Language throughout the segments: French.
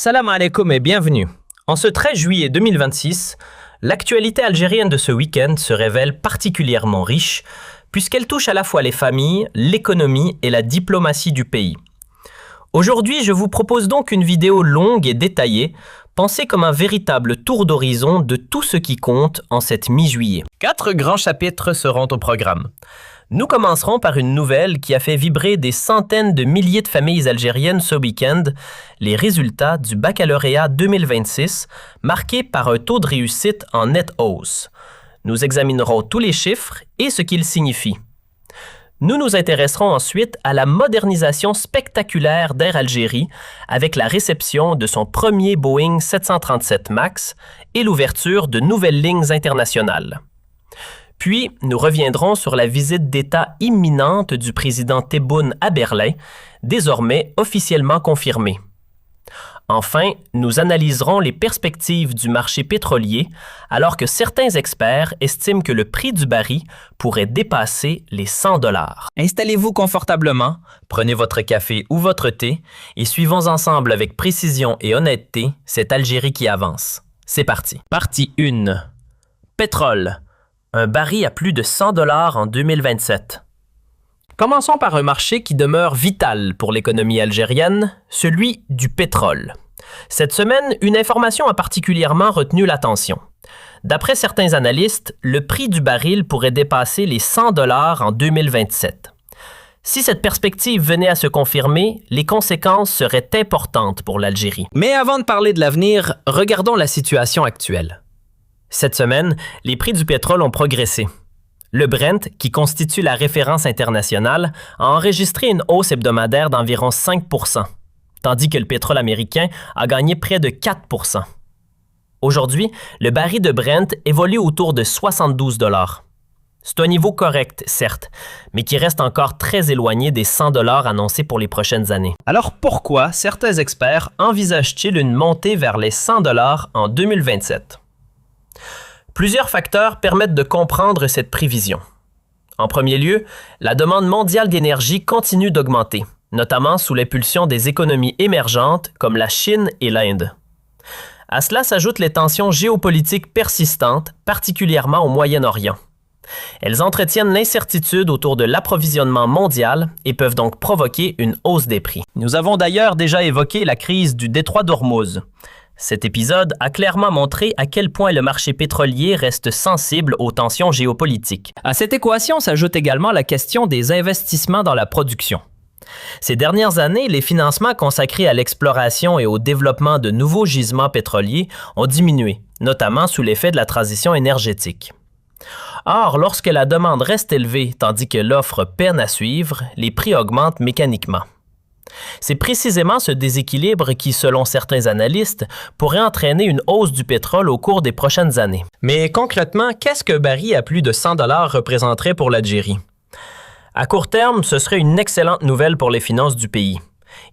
Salam alaikum et bienvenue. En ce 13 juillet 2026, l'actualité algérienne de ce week-end se révèle particulièrement riche puisqu'elle touche à la fois les familles, l'économie et la diplomatie du pays. Aujourd'hui, je vous propose donc une vidéo longue et détaillée, pensée comme un véritable tour d'horizon de tout ce qui compte en cette mi-juillet. 4 grands chapitres seront au programme. Nous commencerons par une nouvelle qui a fait vibrer des centaines de milliers de familles algériennes ce week-end, les résultats du baccalauréat 2026, marqués par un taux de réussite en nette hausse. Nous examinerons tous les chiffres et ce qu'ils signifient. Nous nous intéresserons ensuite à la modernisation spectaculaire d'Air Algérie avec la réception de son premier Boeing 737 MAX et l'ouverture de nouvelles lignes internationales. Puis, nous reviendrons sur la visite d'État imminente du président Tebboune à Berlin, désormais officiellement confirmée. Enfin, nous analyserons les perspectives du marché pétrolier, alors que certains experts estiment que le prix du baril pourrait dépasser les 100 $. Installez-vous confortablement, prenez votre café ou votre thé et suivons ensemble avec précision et honnêteté cette Algérie qui avance. C'est parti. Partie 1. Pétrole. Un baril à plus de 100 $ en 2027. Commençons par un marché qui demeure vital pour l'économie algérienne, celui du pétrole. Cette semaine, une information a particulièrement retenu l'attention. D'après certains analystes, le prix du baril pourrait dépasser les 100 $ en 2027. Si cette perspective venait à se confirmer, les conséquences seraient importantes pour l'Algérie. Mais avant de parler de l'avenir, regardons la situation actuelle. Cette semaine, les prix du pétrole ont progressé. Le Brent, qui constitue la référence internationale, a enregistré une hausse hebdomadaire d'environ 5 %, tandis que le pétrole américain a gagné près de 4 %. Aujourd'hui, le baril de Brent évolue autour de 72 $. C'est un niveau correct, certes, mais qui reste encore très éloigné des 100 $ annoncés pour les prochaines années. Alors pourquoi certains experts envisagent-ils une montée vers les 100 $ en 2027? Plusieurs facteurs permettent de comprendre cette prévision. En premier lieu, la demande mondiale d'énergie continue d'augmenter, notamment sous l'impulsion des économies émergentes comme la Chine et l'Inde. À cela s'ajoutent les tensions géopolitiques persistantes, particulièrement au Moyen-Orient. Elles entretiennent l'incertitude autour de l'approvisionnement mondial et peuvent donc provoquer une hausse des prix. Nous avons d'ailleurs déjà évoqué la crise du détroit d'Ormuz. Cet épisode a clairement montré à quel point le marché pétrolier reste sensible aux tensions géopolitiques. À cette équation s'ajoute également la question des investissements dans la production. Ces dernières années, les financements consacrés à l'exploration et au développement de nouveaux gisements pétroliers ont diminué, notamment sous l'effet de la transition énergétique. Or, lorsque la demande reste élevée tandis que l'offre peine à suivre, les prix augmentent mécaniquement. C'est précisément ce déséquilibre qui, selon certains analystes, pourrait entraîner une hausse du pétrole au cours des prochaines années. Mais concrètement, qu'est-ce qu'un baril à plus de 100 $ représenterait pour l'Algérie? À court terme, ce serait une excellente nouvelle pour les finances du pays.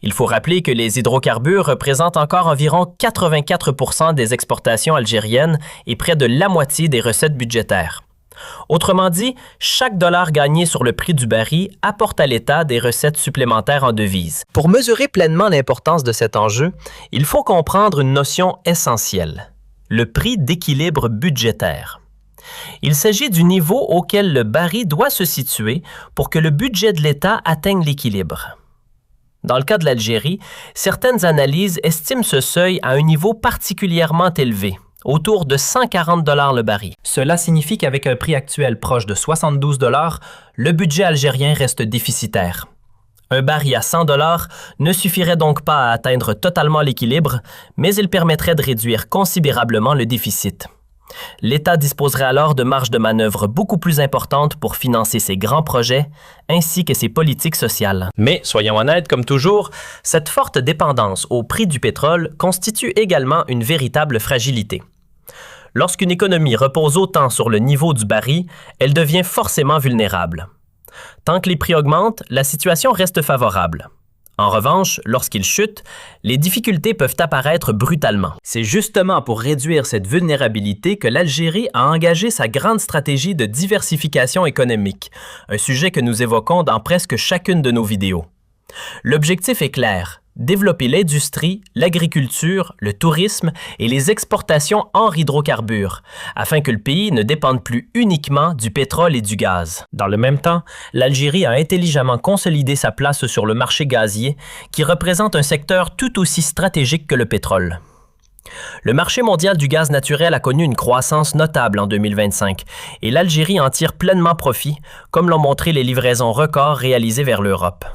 Il faut rappeler que les hydrocarbures représentent encore environ 84 % des exportations algériennes et près de la moitié des recettes budgétaires. Autrement dit, chaque dollar gagné sur le prix du baril apporte à l'État des recettes supplémentaires en devises. Pour mesurer pleinement l'importance de cet enjeu, il faut comprendre une notion essentielle, le prix d'équilibre budgétaire. Il s'agit du niveau auquel le baril doit se situer pour que le budget de l'État atteigne l'équilibre. Dans le cas de l'Algérie, certaines analyses estiment ce seuil à un niveau particulièrement élevé, autour de 140 $ le baril. Cela signifie qu'avec un prix actuel proche de 72 $, le budget algérien reste déficitaire. Un baril à 100 $ ne suffirait donc pas à atteindre totalement l'équilibre, mais il permettrait de réduire considérablement le déficit. L'État disposerait alors de marges de manœuvre beaucoup plus importantes pour financer ses grands projets, ainsi que ses politiques sociales. Mais, soyons honnêtes, comme toujours, cette forte dépendance au prix du pétrole constitue également une véritable fragilité. Lorsqu'une économie repose autant sur le niveau du baril, elle devient forcément vulnérable. Tant que les prix augmentent, la situation reste favorable. En revanche, lorsqu'ils chutent, les difficultés peuvent apparaître brutalement. C'est justement pour réduire cette vulnérabilité que l'Algérie a engagé sa grande stratégie de diversification économique, un sujet que nous évoquons dans presque chacune de nos vidéos. L'objectif est clair, développer l'industrie, l'agriculture, le tourisme et les exportations hors hydrocarbures, afin que le pays ne dépende plus uniquement du pétrole et du gaz. Dans le même temps, l'Algérie a intelligemment consolidé sa place sur le marché gazier, qui représente un secteur tout aussi stratégique que le pétrole. Le marché mondial du gaz naturel a connu une croissance notable en 2025 et l'Algérie en tire pleinement profit, comme l'ont montré les livraisons records réalisées vers l'Europe.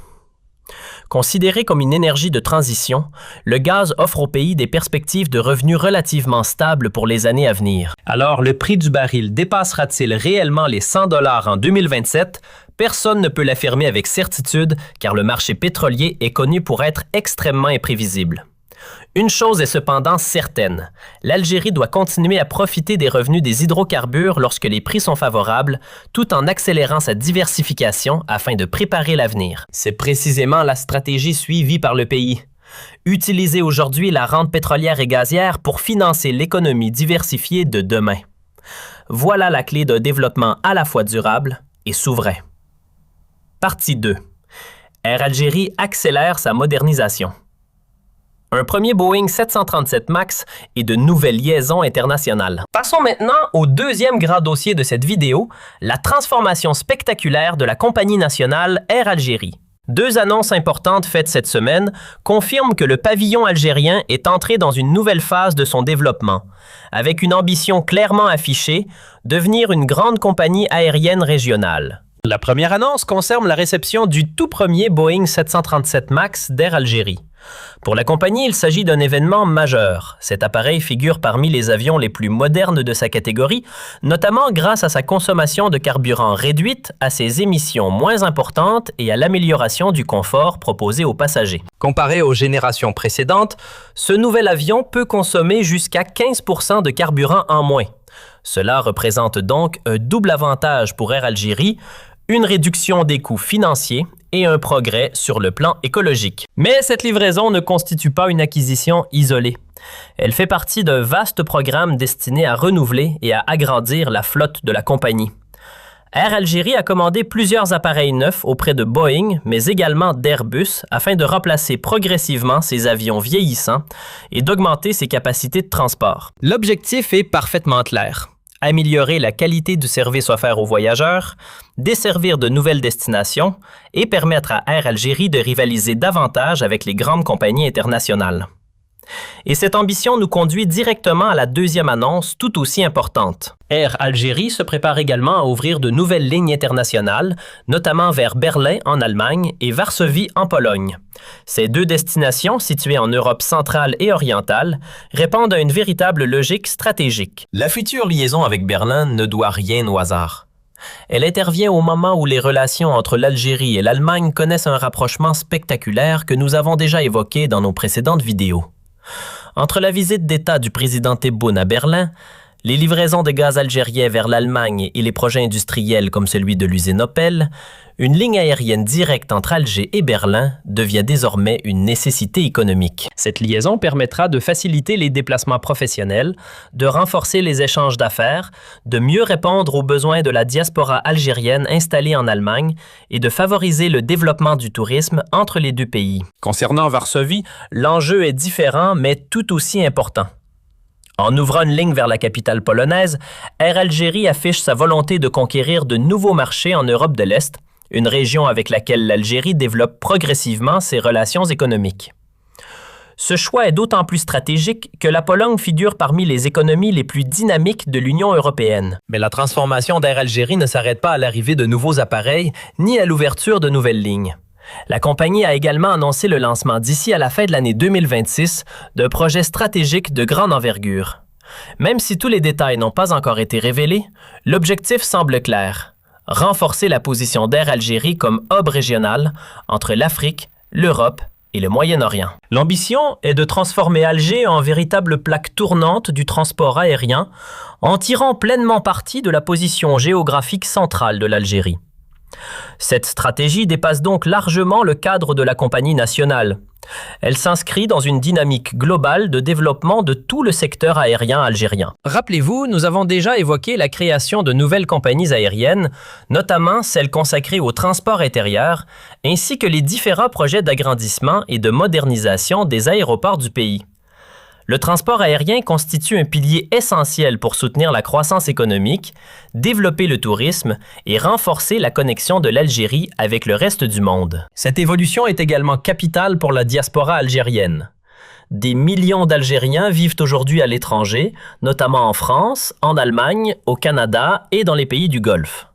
Considéré comme une énergie de transition, le gaz offre au pays des perspectives de revenus relativement stables pour les années à venir. Alors, le prix du baril dépassera-t-il réellement les 100 $ en 2027? Personne ne peut l'affirmer avec certitude car le marché pétrolier est connu pour être extrêmement imprévisible. Une chose est cependant certaine, l'Algérie doit continuer à profiter des revenus des hydrocarbures lorsque les prix sont favorables, tout en accélérant sa diversification afin de préparer l'avenir. C'est précisément la stratégie suivie par le pays. Utiliser aujourd'hui la rente pétrolière et gazière pour financer l'économie diversifiée de demain. Voilà la clé d'un développement à la fois durable et souverain. Partie 2. Air Algérie accélère sa modernisation. Un premier Boeing 737 MAX et de nouvelles liaisons internationales. Passons maintenant au deuxième grand dossier de cette vidéo, la transformation spectaculaire de la compagnie nationale Air Algérie. Deux annonces importantes faites cette semaine confirment que le pavillon algérien est entré dans une nouvelle phase de son développement, avec une ambition clairement affichée, devenir une grande compagnie aérienne régionale. La première annonce concerne la réception du tout premier Boeing 737 MAX d'Air Algérie. Pour la compagnie, il s'agit d'un événement majeur. Cet appareil figure parmi les avions les plus modernes de sa catégorie, notamment grâce à sa consommation de carburant réduite, à ses émissions moins importantes et à l'amélioration du confort proposé aux passagers. Comparé aux générations précédentes, ce nouvel avion peut consommer jusqu'à 15% de carburant en moins. Cela représente donc un double avantage pour Air Algérie, une réduction des coûts financiers et un progrès sur le plan écologique. Mais cette livraison ne constitue pas une acquisition isolée. Elle fait partie d'un vaste programme destiné à renouveler et à agrandir la flotte de la compagnie. Air Algérie a commandé plusieurs appareils neufs auprès de Boeing, mais également d'Airbus, afin de remplacer progressivement ces avions vieillissants et d'augmenter ses capacités de transport. L'objectif est parfaitement clair. Améliorer la qualité du service offert aux voyageurs, desservir de nouvelles destinations et permettre à Air Algérie de rivaliser davantage avec les grandes compagnies internationales. Et cette ambition nous conduit directement à la deuxième annonce tout aussi importante. Air Algérie se prépare également à ouvrir de nouvelles lignes internationales, notamment vers Berlin en Allemagne et Varsovie en Pologne. Ces deux destinations, situées en Europe centrale et orientale, répondent à une véritable logique stratégique. La future liaison avec Berlin ne doit rien au hasard. Elle intervient au moment où les relations entre l'Algérie et l'Allemagne connaissent un rapprochement spectaculaire que nous avons déjà évoqué dans nos précédentes vidéos. Entre la visite d'État du président Tebboune à Berlin, les livraisons de gaz algérien vers l'Allemagne et les projets industriels comme celui de l'usine Opel, une ligne aérienne directe entre Alger et Berlin devient désormais une nécessité économique. Cette liaison permettra de faciliter les déplacements professionnels, de renforcer les échanges d'affaires, de mieux répondre aux besoins de la diaspora algérienne installée en Allemagne et de favoriser le développement du tourisme entre les deux pays. Concernant Varsovie, l'enjeu est différent mais tout aussi important. En ouvrant une ligne vers la capitale polonaise, Air Algérie affiche sa volonté de conquérir de nouveaux marchés en Europe de l'Est, une région avec laquelle l'Algérie développe progressivement ses relations économiques. Ce choix est d'autant plus stratégique que la Pologne figure parmi les économies les plus dynamiques de l'Union européenne. Mais la transformation d'Air Algérie ne s'arrête pas à l'arrivée de nouveaux appareils ni à l'ouverture de nouvelles lignes. La compagnie a également annoncé le lancement d'ici à la fin de l'année 2026 d'un projet stratégique de grande envergure. Même si tous les détails n'ont pas encore été révélés, l'objectif semble clair: renforcer la position d'Air Algérie comme hub régional entre l'Afrique, l'Europe et le Moyen-Orient. L'ambition est de transformer Alger en véritable plaque tournante du transport aérien en tirant pleinement parti de la position géographique centrale de l'Algérie. Cette stratégie dépasse donc largement le cadre de la compagnie nationale. Elle s'inscrit dans une dynamique globale de développement de tout le secteur aérien algérien. Rappelez-vous, nous avons déjà évoqué la création de nouvelles compagnies aériennes, notamment celles consacrées au transport intérieur, ainsi que les différents projets d'agrandissement et de modernisation des aéroports du pays. Le transport aérien constitue un pilier essentiel pour soutenir la croissance économique, développer le tourisme et renforcer la connexion de l'Algérie avec le reste du monde. Cette évolution est également capitale pour la diaspora algérienne. Des millions d'Algériens vivent aujourd'hui à l'étranger, notamment en France, en Allemagne, au Canada et dans les pays du Golfe.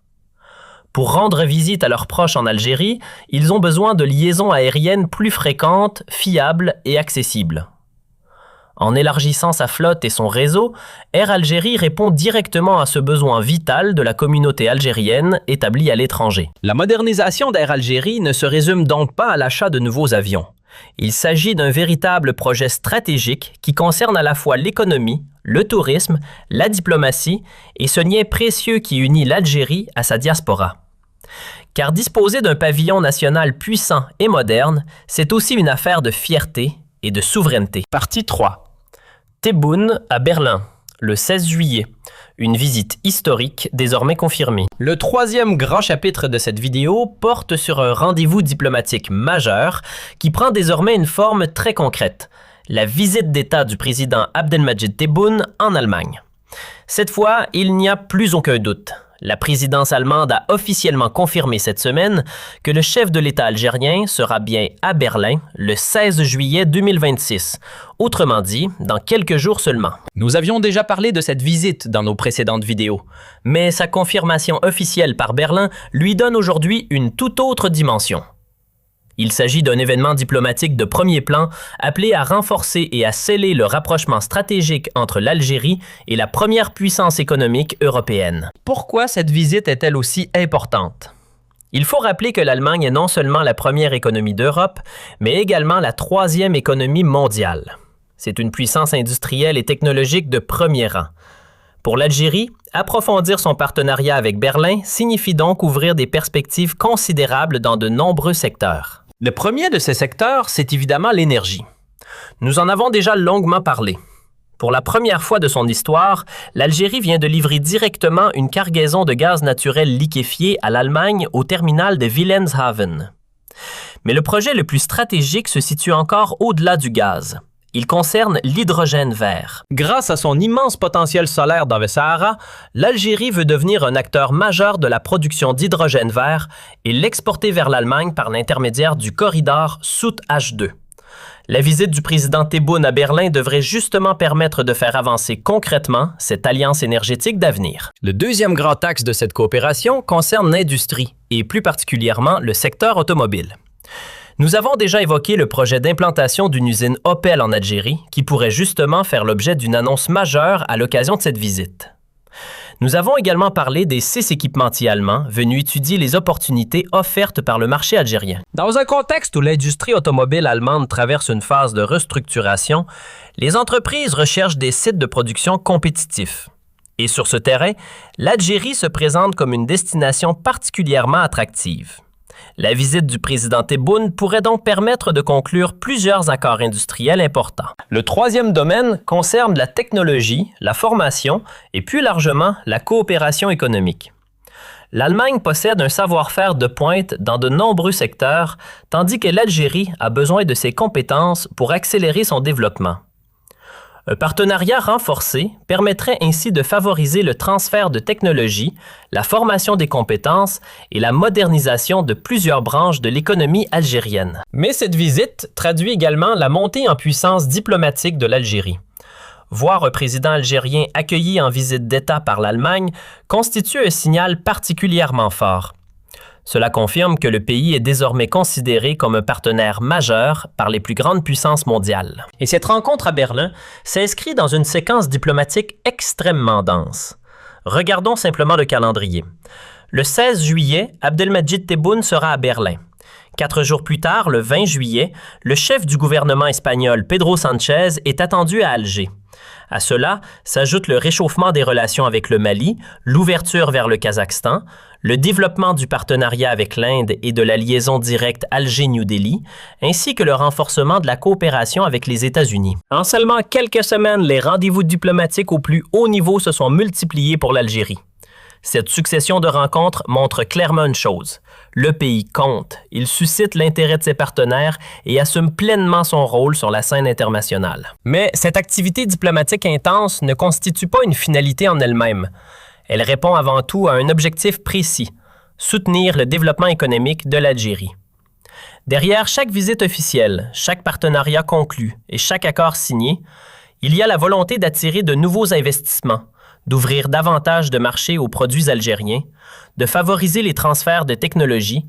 Pour rendre visite à leurs proches en Algérie, ils ont besoin de liaisons aériennes plus fréquentes, fiables et accessibles. En élargissant sa flotte et son réseau, Air Algérie répond directement à ce besoin vital de la communauté algérienne établie à l'étranger. La modernisation d'Air Algérie ne se résume donc pas à l'achat de nouveaux avions. Il s'agit d'un véritable projet stratégique qui concerne à la fois l'économie, le tourisme, la diplomatie et ce lien précieux qui unit l'Algérie à sa diaspora. Car disposer d'un pavillon national puissant et moderne, c'est aussi une affaire de fierté et de souveraineté. Partie 3. Tebboune à Berlin, le 16 juillet. Une visite historique désormais confirmée. Le troisième grand chapitre de cette vidéo porte sur un rendez-vous diplomatique majeur qui prend désormais une forme très concrète. La visite d'État du président Abdelmadjid Tebboune en Allemagne. Cette fois, il n'y a plus aucun doute. La présidence allemande a officiellement confirmé cette semaine que le chef de l'État algérien sera bien à Berlin le 16 juillet 2026, autrement dit, dans quelques jours seulement. Nous avions déjà parlé de cette visite dans nos précédentes vidéos, mais sa confirmation officielle par Berlin lui donne aujourd'hui une toute autre dimension. Il s'agit d'un événement diplomatique de premier plan appelé à renforcer et à sceller le rapprochement stratégique entre l'Algérie et la première puissance économique européenne. Pourquoi cette visite est-elle aussi importante? Il faut rappeler que l'Allemagne est non seulement la première économie d'Europe, mais également la troisième économie mondiale. C'est une puissance industrielle et technologique de premier rang. Pour l'Algérie, approfondir son partenariat avec Berlin signifie donc ouvrir des perspectives considérables dans de nombreux secteurs. Le premier de ces secteurs, c'est évidemment l'énergie. Nous en avons déjà longuement parlé. Pour la première fois de son histoire, l'Algérie vient de livrer directement une cargaison de gaz naturel liquéfié à l'Allemagne au terminal de Wilhelmshaven. Mais le projet le plus stratégique se situe encore au-delà du gaz. Il concerne l'hydrogène vert. Grâce à son immense potentiel solaire dans le Sahara, l'Algérie veut devenir un acteur majeur de la production d'hydrogène vert et l'exporter vers l'Allemagne par l'intermédiaire du corridor Sout-H2. La visite du président Tebboune à Berlin devrait justement permettre de faire avancer concrètement cette alliance énergétique d'avenir. Le deuxième grand axe de cette coopération concerne l'industrie et plus particulièrement le secteur automobile. Nous avons déjà évoqué le projet d'implantation d'une usine Opel en Algérie qui pourrait justement faire l'objet d'une annonce majeure à l'occasion de cette visite. Nous avons également parlé des 6 équipementiers allemands venus étudier les opportunités offertes par le marché algérien. Dans un contexte où l'industrie automobile allemande traverse une phase de restructuration, les entreprises recherchent des sites de production compétitifs. Et sur ce terrain, l'Algérie se présente comme une destination particulièrement attractive. La visite du président Tebboune pourrait donc permettre de conclure plusieurs accords industriels importants. Le troisième domaine concerne la technologie, la formation et plus largement la coopération économique. L'Allemagne possède un savoir-faire de pointe dans de nombreux secteurs, tandis que l'Algérie a besoin de ses compétences pour accélérer son développement. Un partenariat renforcé permettrait ainsi de favoriser le transfert de technologies, la formation des compétences et la modernisation de plusieurs branches de l'économie algérienne. Mais cette visite traduit également la montée en puissance diplomatique de l'Algérie. Voir un président algérien accueilli en visite d'État par l'Allemagne constitue un signal particulièrement fort. Cela confirme que le pays est désormais considéré comme un partenaire majeur par les plus grandes puissances mondiales. Et cette rencontre à Berlin s'inscrit dans une séquence diplomatique extrêmement dense. Regardons simplement le calendrier. Le 16 juillet, Abdelmadjid Tebboune sera à Berlin. 4 jours plus tard, le 20 juillet, le chef du gouvernement espagnol Pedro Sánchez est attendu à Alger. À cela s'ajoute le réchauffement des relations avec le Mali, l'ouverture vers le Kazakhstan, le développement du partenariat avec l'Inde et de la liaison directe Alger-New Delhi, ainsi que le renforcement de la coopération avec les États-Unis. En seulement quelques semaines, les rendez-vous diplomatiques au plus haut niveau se sont multipliés pour l'Algérie. Cette succession de rencontres montre clairement une chose. Le pays compte, il suscite l'intérêt de ses partenaires et assume pleinement son rôle sur la scène internationale. Mais cette activité diplomatique intense ne constitue pas une finalité en elle-même. Elle répond avant tout à un objectif précis, soutenir le développement économique de l'Algérie. Derrière chaque visite officielle, chaque partenariat conclu et chaque accord signé, il y a la volonté d'attirer de nouveaux investissements, d'ouvrir davantage de marchés aux produits algériens, de favoriser les transferts de technologies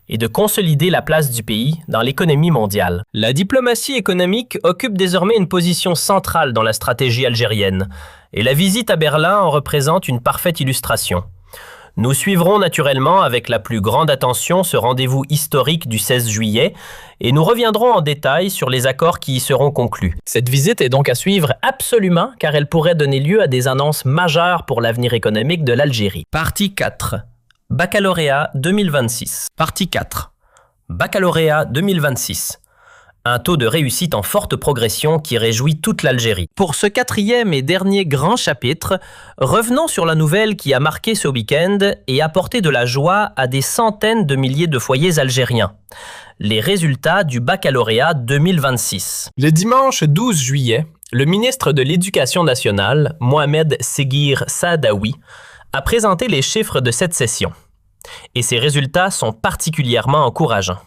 et de consolider la place du pays dans l'économie mondiale. La diplomatie économique occupe désormais une position centrale dans la stratégie algérienne, et la visite à Berlin en représente une parfaite illustration. Nous suivrons naturellement avec la plus grande attention ce rendez-vous historique du 16 juillet et nous reviendrons en détail sur les accords qui y seront conclus. Cette visite est donc à suivre absolument car elle pourrait donner lieu à des annonces majeures pour l'avenir économique de l'Algérie. Partie 4. Baccalauréat 2026. Partie 4. Baccalauréat 2026. Un taux de réussite en forte progression qui réjouit toute l'Algérie. Pour ce 4e et dernier grand chapitre, revenons sur la nouvelle qui a marqué ce week-end et apporté de la joie à des centaines de milliers de foyers algériens. Les résultats du baccalauréat 2026. Le dimanche 12 juillet, le ministre de l'Éducation nationale, Mohamed Seguir Saadaoui, a présenté les chiffres de cette session. Et ces résultats sont particulièrement encourageants.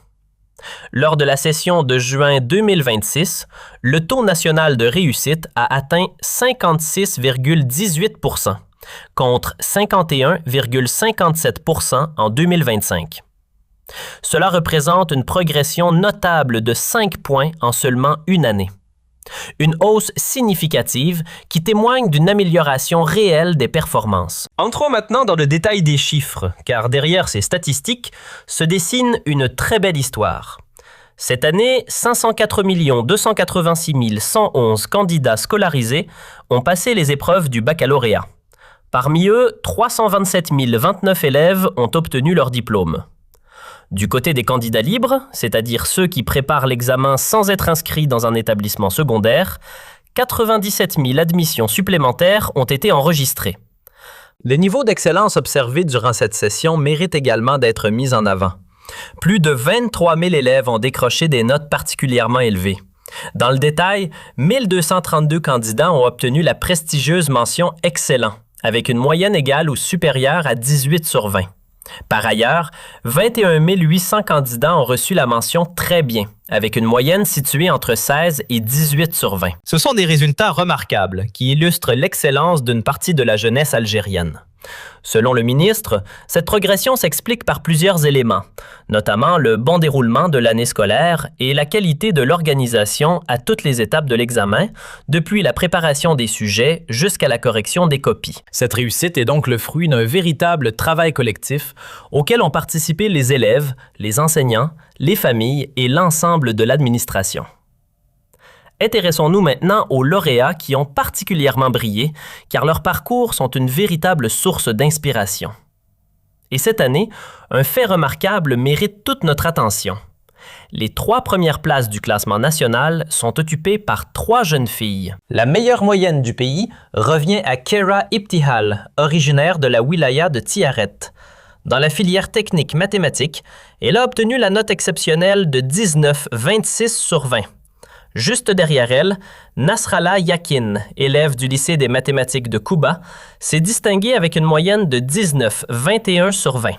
Lors de la session de juin 2026, le taux national de réussite a atteint 56,18% contre 51,57% en 2025. Cela représente une progression notable de 5 points en seulement une année. Une hausse significative qui témoigne d'une amélioration réelle des performances. Entrons maintenant dans le détail des chiffres, car derrière ces statistiques se dessine une très belle histoire. Cette année, 504 286 111 candidats scolarisés ont passé les épreuves du baccalauréat. Parmi eux, 327 029 élèves ont obtenu leur diplôme. Du côté des candidats libres, c'est-à-dire ceux qui préparent l'examen sans être inscrits dans un établissement secondaire, 97 000 admissions supplémentaires ont été enregistrées. Les niveaux d'excellence observés durant cette session méritent également d'être mis en avant. Plus de 23 000 élèves ont décroché des notes particulièrement élevées. Dans le détail, 1232 candidats ont obtenu la prestigieuse mention « Excellent », avec une moyenne égale ou supérieure à 18 sur 20. Par ailleurs, 21 800 candidats ont reçu la mention « Très bien », avec une moyenne située entre 16 et 18 sur 20. Ce sont des résultats remarquables qui illustrent l'excellence d'une partie de la jeunesse algérienne. Selon le ministre, cette progression s'explique par plusieurs éléments, notamment le bon déroulement de l'année scolaire et la qualité de l'organisation à toutes les étapes de l'examen, depuis la préparation des sujets jusqu'à la correction des copies. Cette réussite est donc le fruit d'un véritable travail collectif auquel ont participé les élèves, les enseignants, les familles et l'ensemble de l'administration. Intéressons-nous maintenant aux lauréats qui ont particulièrement brillé, car leurs parcours sont une véritable source d'inspiration. Et cette année, un fait remarquable mérite toute notre attention. Les 3 premières places du classement national sont occupées par 3 jeunes filles. La meilleure moyenne du pays revient à Kera Ibtihal, originaire de la wilaya de Tiaret. Dans la filière technique mathématique, elle a obtenu la note exceptionnelle de 19,26 sur 20. Juste derrière elle, Nasrallah Yakin, élève du lycée des mathématiques de Kouba, s'est distingué avec une moyenne de 19,21 sur 20.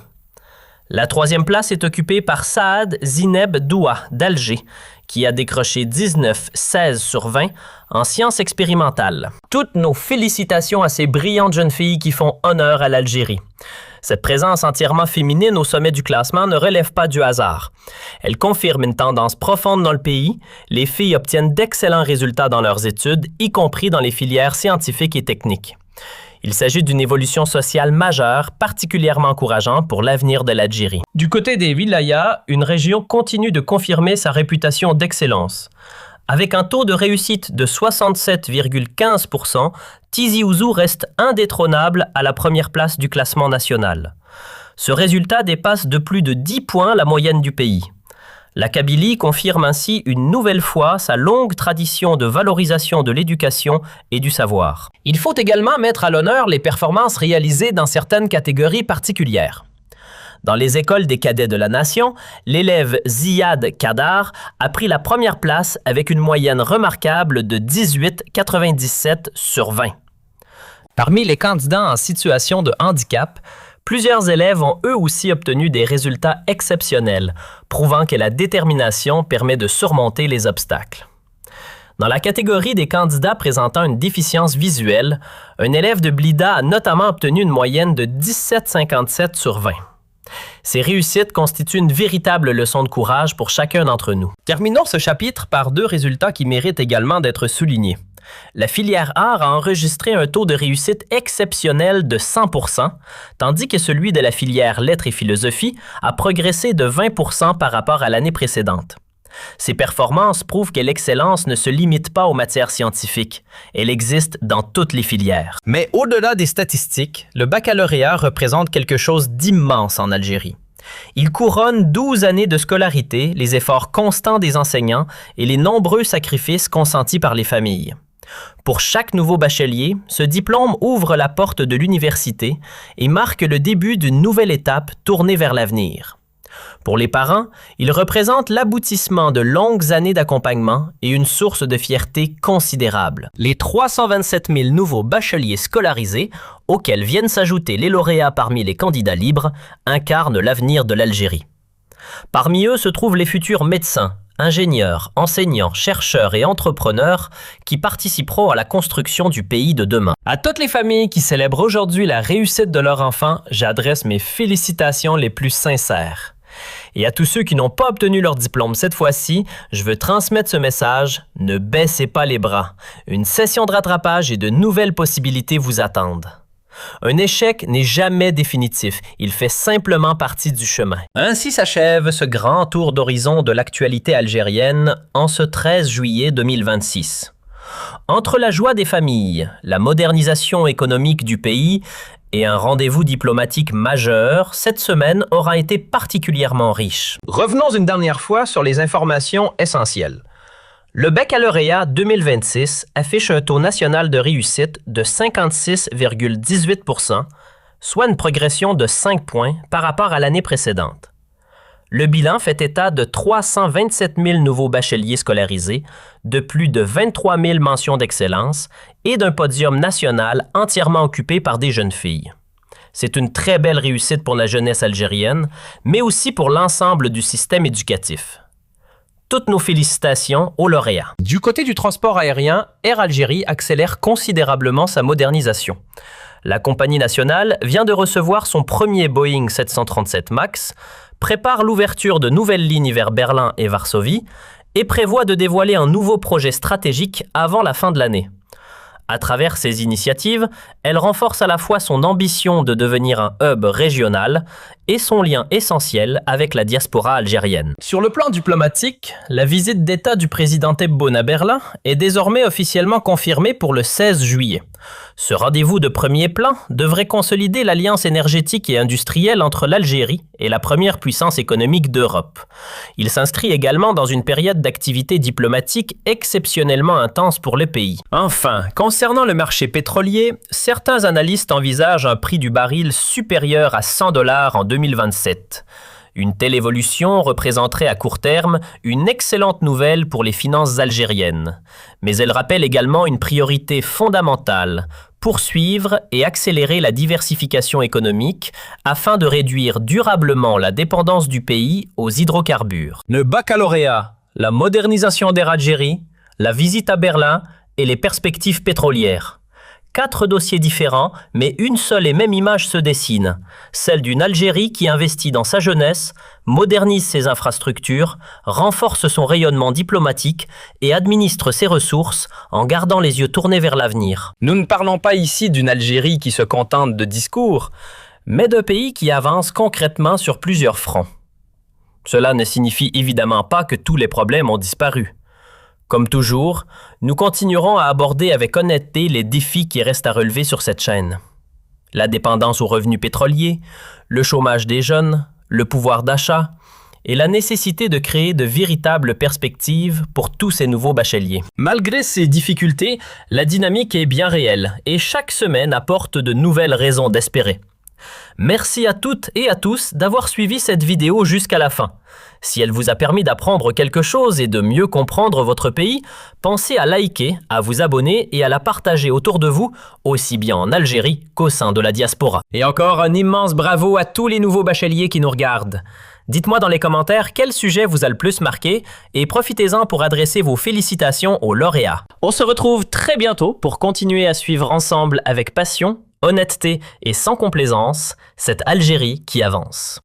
La 3e place est occupée par Saad Zineb Doua d'Alger, qui a décroché 19,16 sur 20 en sciences expérimentales. Toutes nos félicitations à ces brillantes jeunes filles qui font honneur à l'Algérie. Cette présence entièrement féminine au sommet du classement ne relève pas du hasard. Elle confirme une tendance profonde dans le pays. Les filles obtiennent d'excellents résultats dans leurs études, y compris dans les filières scientifiques et techniques. Il s'agit d'une évolution sociale majeure, particulièrement encourageante pour l'avenir de l'Algérie. Du côté des wilayas, une région continue de confirmer sa réputation d'excellence. Avec un taux de réussite de 67,15%, Tizi Ouzou reste indétrônable à la première place du classement national. Ce résultat dépasse de plus de 10 points la moyenne du pays. La Kabylie confirme ainsi une nouvelle fois sa longue tradition de valorisation de l'éducation et du savoir. Il faut également mettre à l'honneur les performances réalisées dans certaines catégories particulières. Dans les écoles des cadets de la nation, l'élève Ziad Kadar a pris la première place avec une moyenne remarquable de 18,97 sur 20. Parmi les candidats en situation de handicap, plusieurs élèves ont eux aussi obtenu des résultats exceptionnels, prouvant que la détermination permet de surmonter les obstacles. Dans la catégorie des candidats présentant une déficience visuelle, un élève de Blida a notamment obtenu une moyenne de 17,57 sur 20. Ces réussites constituent une véritable leçon de courage pour chacun d'entre nous. Terminons ce chapitre par 2 résultats qui méritent également d'être soulignés. La filière art a enregistré un taux de réussite exceptionnel de 100%, tandis que celui de la filière lettres et philosophie a progressé de 20% par rapport à l'année précédente. Ces performances prouvent que l'excellence ne se limite pas aux matières scientifiques. Elle existe dans toutes les filières. Mais au-delà des statistiques, le baccalauréat représente quelque chose d'immense en Algérie. Il couronne 12 années de scolarité, les efforts constants des enseignants et les nombreux sacrifices consentis par les familles. Pour chaque nouveau bachelier, ce diplôme ouvre la porte de l'université et marque le début d'une nouvelle étape tournée vers l'avenir. Pour les parents, il représente l'aboutissement de longues années d'accompagnement et une source de fierté considérable. Les 327 000 nouveaux bacheliers scolarisés, auxquels viennent s'ajouter les lauréats parmi les candidats libres, incarnent l'avenir de l'Algérie. Parmi eux se trouvent les futurs médecins, ingénieurs, enseignants, chercheurs et entrepreneurs qui participeront à la construction du pays de demain. À toutes les familles qui célèbrent aujourd'hui la réussite de leur enfant, j'adresse mes félicitations les plus sincères. Et à tous ceux qui n'ont pas obtenu leur diplôme cette fois-ci, je veux transmettre ce message: ne baissez pas les bras. Une session de rattrapage et de nouvelles possibilités vous attendent. Un échec n'est jamais définitif, il fait simplement partie du chemin. Ainsi s'achève ce grand tour d'horizon de l'actualité algérienne en ce 13 juillet 2026. Entre la joie des familles, la modernisation économique du pays et un rendez-vous diplomatique majeur, cette semaine aura été particulièrement riche. Revenons une dernière fois sur les informations essentielles. Le baccalauréat 2026 affiche un taux national de réussite de 56,18%, soit une progression de 5 points par rapport à l'année précédente. Le bilan fait état de 327 000 nouveaux bacheliers scolarisés, de plus de 23 000 mentions d'excellence et d'un podium national entièrement occupé par des jeunes filles. C'est une très belle réussite pour la jeunesse algérienne, mais aussi pour l'ensemble du système éducatif. Toutes nos félicitations aux lauréats. Du côté du transport aérien, Air Algérie accélère considérablement sa modernisation. La compagnie nationale vient de recevoir son premier Boeing 737 MAX, prépare l'ouverture de nouvelles lignes vers Berlin et Varsovie et prévoit de dévoiler un nouveau projet stratégique avant la fin de l'année. À travers ces initiatives, elle renforce à la fois son ambition de devenir un hub régional et son lien essentiel avec la diaspora algérienne. Sur le plan diplomatique, la visite d'État du président Tebboune à Berlin est désormais officiellement confirmée pour le 16 juillet. Ce rendez-vous de premier plan devrait consolider l'alliance énergétique et industrielle entre l'Algérie et la première puissance économique d'Europe. Il s'inscrit également dans une période d'activité diplomatique exceptionnellement intense pour le pays. Enfin, concernant le marché pétrolier, certains analystes envisagent un prix du baril supérieur à $100 en 2027. Une telle évolution représenterait à court terme une excellente nouvelle pour les finances algériennes. Mais elle rappelle également une priorité fondamentale: poursuivre et accélérer la diversification économique afin de réduire durablement la dépendance du pays aux hydrocarbures. Le baccalauréat, la modernisation d'Air Algérie, la visite à Berlin et les perspectives pétrolières. 4 dossiers différents, mais une seule et même image se dessine, celle d'une Algérie qui investit dans sa jeunesse, modernise ses infrastructures, renforce son rayonnement diplomatique et administre ses ressources en gardant les yeux tournés vers l'avenir. Nous ne parlons pas ici d'une Algérie qui se contente de discours, mais d'un pays qui avance concrètement sur plusieurs fronts. Cela ne signifie évidemment pas que tous les problèmes ont disparu. Comme toujours, nous continuerons à aborder avec honnêteté les défis qui restent à relever sur cette chaîne. la dépendance aux revenus pétroliers, le chômage des jeunes, le pouvoir d'achat et la nécessité de créer de véritables perspectives pour tous ces nouveaux bacheliers. Malgré ces difficultés, la dynamique est bien réelle et chaque semaine apporte de nouvelles raisons d'espérer. Merci à toutes et à tous d'avoir suivi cette vidéo jusqu'à la fin. Si elle vous a permis d'apprendre quelque chose et de mieux comprendre votre pays, pensez à liker, à vous abonner et à la partager autour de vous, aussi bien en Algérie qu'au sein de la diaspora. Et encore un immense bravo à tous les nouveaux bacheliers qui nous regardent. Dites-moi dans les commentaires quel sujet vous a le plus marqué et profitez-en pour adresser vos félicitations aux lauréats. On se retrouve très bientôt pour continuer à suivre ensemble avec passion, honnêteté et sans complaisance cette Algérie qui avance.